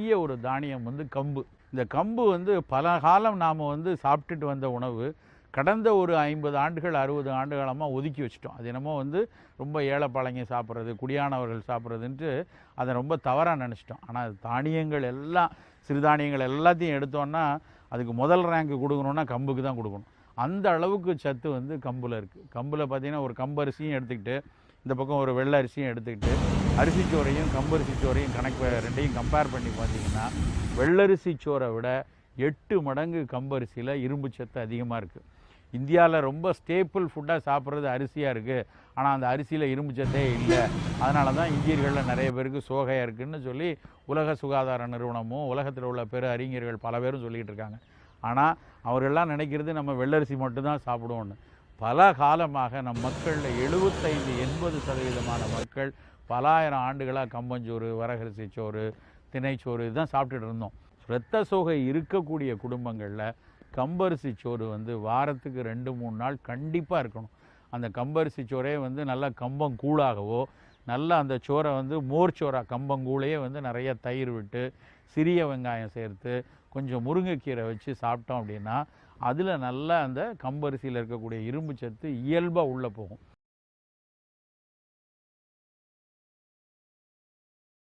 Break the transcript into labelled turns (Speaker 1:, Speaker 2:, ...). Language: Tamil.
Speaker 1: பெரிய ஒரு தானியம் வந்து கம்பு. இந்த கம்பு வந்து பல காலம் நாம் வந்து சாப்பிட்டுட்டு வந்த உணவு. கடந்த ஒரு 50 ஆண்டுகள் 60 ஆண்டு காலமாக ஒதுக்கி வச்சுட்டோம். அது என்னமோ வந்து ரொம்ப ஏழைப்பாளைங்க சாப்பிட்றது, குடியானவர்கள் சாப்பிட்றதுன்ட்டு அதை ரொம்ப தவறாக நினச்சிட்டோம். ஆனால் தானியங்கள் எல்லாம், சிறுதானியங்கள் எல்லாத்தையும் எடுத்தோன்னா அதுக்கு முதல் ரேங்க் கொடுக்கணுன்னா கம்புக்கு தான் கொடுக்கணும். அந்த அளவுக்கு சத்து வந்து கம்பில் இருக்குது. கம்பில் பார்த்திங்கன்னா ஒரு கம்பரிசியும் எடுத்துக்கிட்டு, இந்த பக்கம் ஒரு வெள்ளை அரிசியும் எடுத்துக்கிட்டு, அரிசிச்சோரையும் கம்பரிசி சோறையும் ரெண்டையும் கம்பேர் பண்ணி பார்த்திங்கன்னா வெள்ளரிசி சோறை விட 8 மடங்கு கம்பரிசியில் இரும்பு சத்து அதிகமாக இருக்குது. இந்தியாவில் ரொம்ப ஸ்டேப்பிள் ஃபுட்டாக சாப்பிட்றது அரிசியாக இருக்குது. ஆனால் அந்த அரிசியில் இரும்பு சத்தே இல்லை. அதனால தான் இந்தியர்களில் நிறைய பேருக்கு சோகையாக இருக்குதுன்னு சொல்லி உலக சுகாதார நிறுவனமும் உலகத்தில் உள்ள பெரு அறிஞர்கள் பல பேரும் சொல்லிகிட்டு இருக்காங்க. ஆனால் அவர்கள்லாம் நினைக்கிறது நம்ம வெள்ளரிசி மட்டும்தான் சாப்பிடுவோன்னு. பல காலமாக நம் மக்களில் 75-80% மக்கள் பல ஆயிரம் ஆண்டுகளாக கம்பஞ்சோறு, வரகரிசி சோறு, திணைச்சோறு இதுதான் சாப்பிட்டுட்டு இருந்தோம். இரத்த சோகை இருக்கக்கூடிய குடும்பங்களில் கம்பரிசி சோறு வந்து வாரத்துக்கு 2-3 நாள் கண்டிப்பாக இருக்கணும். அந்த கம்பரிசி சோறே வந்து நல்லா கம்பங்கூழாகவோ, நல்லா அந்த சோறை வந்து மோர் சோறா கம்பங்கூழையே வந்து நிறைய தயிர் விட்டு, சிறிய வெங்காயம் சேர்த்து, கொஞ்சம் முருங்கைக்கீரை வச்சு சாப்பிட்டோம் அப்படின்னா அதில் நல்லா அந்த கம்பரிசியில் இருக்கக்கூடிய இரும்பு சத்து இயல்பாக உள்ளே போகும்.